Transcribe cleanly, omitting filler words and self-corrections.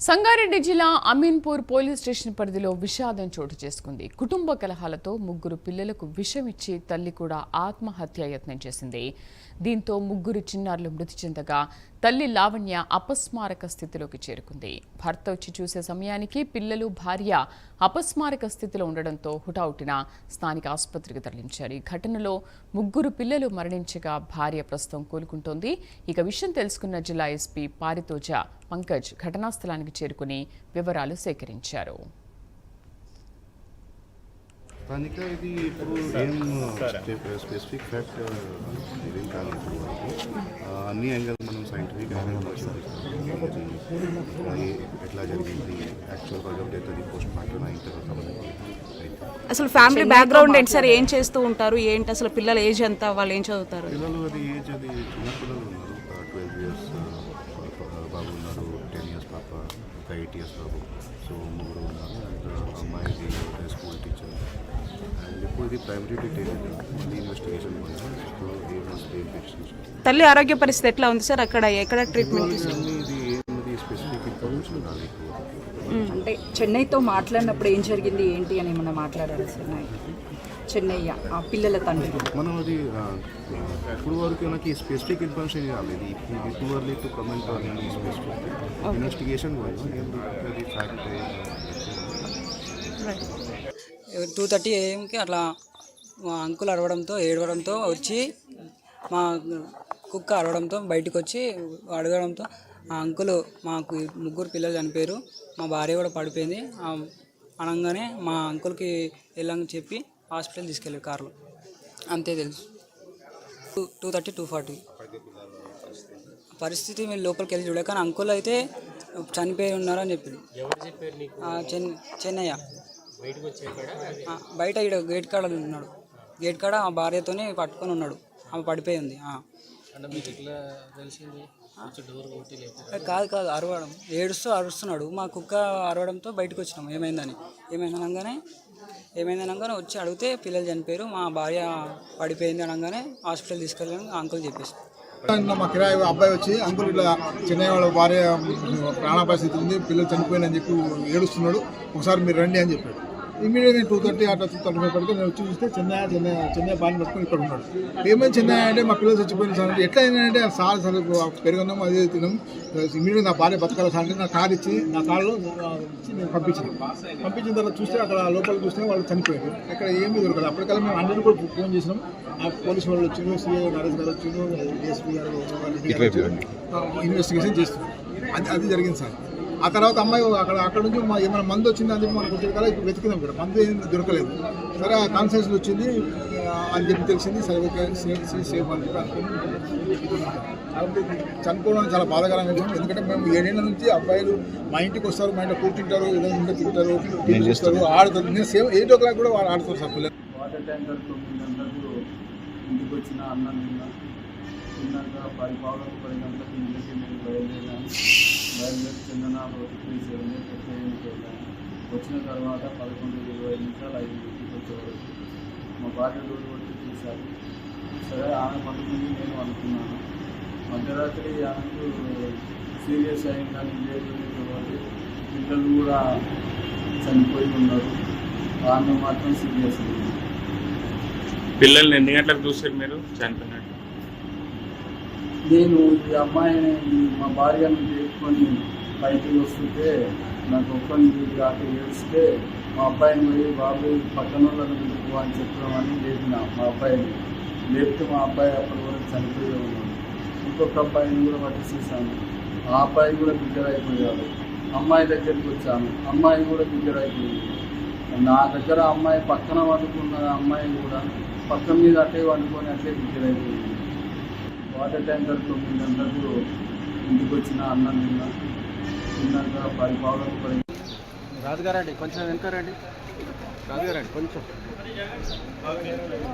సంగారెడ్డి జిల్లా Ameenpur police station పరిధిలో విషాదం చోటు చేసుకుంది. కుటుంబ కలహాలతో ముగ్గురు పిల్లలకు విషం ఇచ్చి తల్లి కూడా ఆత్మహత్య యత్నం చేసింది. దీంతో ముగ్గురు చిన్నారులు మృతి చెందగా తల్లి లావణ్య అపస్మారక స్థితిలోకి చేరుకుంది. భర్త వచ్చి చూసే సమయానికి పిల్లలు భార్య అపస్మారక స్థితిలో ఉండడంతో హుటాహుటిన స్థానిక ఆసుపత్రికి తరలించారు. ఈ ఘటనలో ముగ్గురు పిల్లలు మరణించగా భార్య ప్రస్తుతం కోలుకుంటోంది. ఇక విషయం తెలుసుకున్న జిల్లా ఎస్పీ పారితోజ పంకజ్ ఘటనా స్థలానికి చేరుకుని వివరాలు సేకరించారు. ఇది ఇప్పుడు ఏం స్పెసిఫిక్ ఫ్యాక్ట్ ఇదేం కాదు. అన్ని యాంగిల్ మనం సైంటిఫిక్ ఎట్లా జరిగింది, యాక్చువల్ కాజ్ ఆఫ్ డెత్, అది పోస్ట్ మార్టం అయిన తర్వాత అసలు ఫ్యామిలీ బ్యాక్గ్రౌండ్ ఏంటి సార్, ఏం చేస్తూ ఉంటారు, ఏంటి అసలు పిల్లల ఏజ్ ఎంత, వాళ్ళు ఏం చదువుతారు? పిల్లలు అది ఏజ్ అది చిన్న పిల్లలు ఉన్నారు. 12 years బాబు ఉన్నారు, 10 years పాప, ఒక 8 years బాబు. సో ముగ్గురు ఉన్నారు. అండ్ అమ్మాయిది స్కూల్ టీచర్. అండ్ ఇప్పుడు ఇది ప్రైమరీ డీటెయిల్ మళ్ళీ ఇన్వెస్టిగేషన్ తల్లి ఆరోగ్య పరిస్థితి ఎట్లా ఉంది సార్, అక్కడ ఎక్కడ ట్రీట్మెంట్? ఇది ఏమిది స్పెసిఫిక్ ఇన్ఫర్మేషన్ ఉండాలి. అంటే చెన్నైతో మాట్లాడినప్పుడు ఏం జరిగింది ఏంటి అని ఏమన్నా మాట్లాడారు సార్? చెన్నయ్య ఆ పిల్లల తండ్రి మనం అది ఇప్పుడు వరకు నాకు స్పెసిఫిక్ ఇన్ఫర్మేషన్ రాలేదు. ఇప్పుడు వరకు to comment on specific investigation అది ఫ్యాక్ట్. 2:30 AM అట్లా మా అంకుల్ అరవడంతో ఏడవడంతో వచ్చి మా కుక్క అరవడంతో బయటకు వచ్చి అడగడంతో ఆ అంకుల్ మాకు ముగ్గురు పిల్లలు చనిపోయారు, మా భార్య కూడా పడిపోయింది అనగానే మా అంకుల్కి వెళ్ళని చెప్పి హాస్పిటల్ తీసుకెళ్ళారు కార్లో. అంతే తెలుసు. 2:30, 2:40 పరిస్థితి మీరు లోపలికి వెళ్ళి చూడక కానీ అంకుల్ అయితే చనిపోయి ఉన్నారని చెప్పారు. చెన్నయ్య బయట ఇక్కడ గేట్ కాడ ఉన్నాడు. గేట్ కాడ ఆ భార్యతోనే పట్టుకొని ఉన్నాడు, ఆమె పడిపోయి ఉంది. కాదు అరవడం, అరుస్తున్నాడు. మా కుక్క అరవడంతో బయటకు వచ్చినాము ఏమైందనగానే వచ్చి అడిగితే పిల్లలు చనిపోయారు, మా భార్య పడిపోయింది అనగానే హాస్పిటల్ తీసుకెళ్ళాను అంకుల్ చెప్పేసి. మా కిరాయి అబ్బాయి వచ్చి అంకుల్ ఇట్లా చెన్నై వాళ్ళ భార్య ప్రాణ పరిస్థితి ఉంది, పిల్లలు చనిపోయినని చెప్పి ఏడుస్తున్నాడు, ఒకసారి మీరు రండి అని చెప్పాడు. ఇమీడియట్గా 2:30 అట్లా 2:35 పడితే నేను వచ్చి చూస్తే చెన్నై బాగా పట్టుకొని ఇక్కడ ఉన్నాడు. ఏమైనా చెన్నై అంటే మా పిల్లలు చచ్చిపోయిన సార్ అంటే ఎట్లా అయినా సార్ పెరుగున్నాం అదే తిన్నాం. ఇమీడియట్గా నా భార్య బతకాల సార్ అంటే నా కారు ఇచ్చి నా కార్లో ఇచ్చి నేను పంపించిన తర్వాత చూస్తే అక్కడ లోపల చూస్తే వాళ్ళు చనిపోయారు. ఇక్కడ ఏమీ దొరకదు. అప్పటికల్లా మేము అందరినీ కూడా ఫోన్ చేసినాం. ఆ పోలీసు వాళ్ళు వచ్చిండ్రు, సిఐ నరేష్ గారు వచ్చిండ్రు, డిఎస్పీ గారు ఇన్వెస్టిగేషన్ చేస్తున్నారు. అది జరిగింది సార్. ఆ తర్వాత అమ్మాయి అక్కడ నుంచి ఏమైనా మందు వచ్చింది అని చెప్పి మనకు వచ్చేది కదా, ఇప్పుడు వెతికినాం ఇక్కడ మందు ఏం దొరకలేదు. సరే ఆ కాన్ఫరెన్స్లో వచ్చింది అని చెప్పి తెలిసింది. సరే ఓకే సేఫ్ అని చెప్పి అనుకుని కాబట్టి చనిపోవడం చాలా బాధాకరంగా విషయం. ఎందుకంటే మేము 7 ఏళ్ల నుంచి అబ్బాయిలు మా ఇంటికి వస్తారు, మా ఇంట్లో కూర్చుంటారు, ఏదైనా ఉంటే తింటారు, టీవీ చూస్తారు, ఆడుతారు. నేను 8 o'clock కూడా వాళ్ళు ఆడుతారు సార్ పిల్లలు. వాటర్ ట్యాంకర్ 9 గంటలకు ఇంటికి వచ్చిన అన్నం తిన్నాక 10 గంటలకు ఇంటికి నేను బయలుదేరి చందన వచ్చిన తర్వాత 11:20 5 ఇంటికి వచ్చేవరకు మా భార్య డోర్ కొట్టి చూశారు. సరే ఆమె పడుతుంది నేను అనుకున్నాను. మధ్యరాత్రి ఆమెకు సీరియస్ అయిందని లేదు, పిల్లలు కూడా చనిపోయి ఉన్నారు, ఆమె మాత్రం సీరియస్ అయింది. పిల్లల్ని ఎన్ని గంటలకు చూసారు మీరు చనిపోయినట్టు? నేను ఈ అమ్మాయిని మా భార్యను చేసుకొని పైకి వస్తుంటే నాకు ఒక్కరిని కాక ఏడిస్తే మా అబ్బాయిని పోయి బాబు పక్కన వాళ్ళని ఎందుకు అని చెప్పామని లేపిన. మా అబ్బాయిని లేపితే మా అబ్బాయి అప్పటి వరకు చనిపోయి ఉన్నాడు. ఇంకొక అబ్బాయిని కూడా పట్టించేసాను. ఆ అబ్బాయి కూడా బిగ్గర అయిపోయాడు. అమ్మాయి దగ్గరికి వచ్చాను, అమ్మాయి కూడా బిగ్గర అయిపోయింది. నా దగ్గర అమ్మాయి పక్కన వండుకున్న అమ్మాయి కూడా పక్కన మీద అట్టే వండుకొని అట్లే బిగ్గర అయిపోయింది. వాటర్ ట్యాంకర్ 9 గంటలకు ఇంటికి వచ్చిన అన్నం తిన్నాక 10 రాజుగారండి కొంచెం వెనకారండి, రాజుగారండి కొంచెం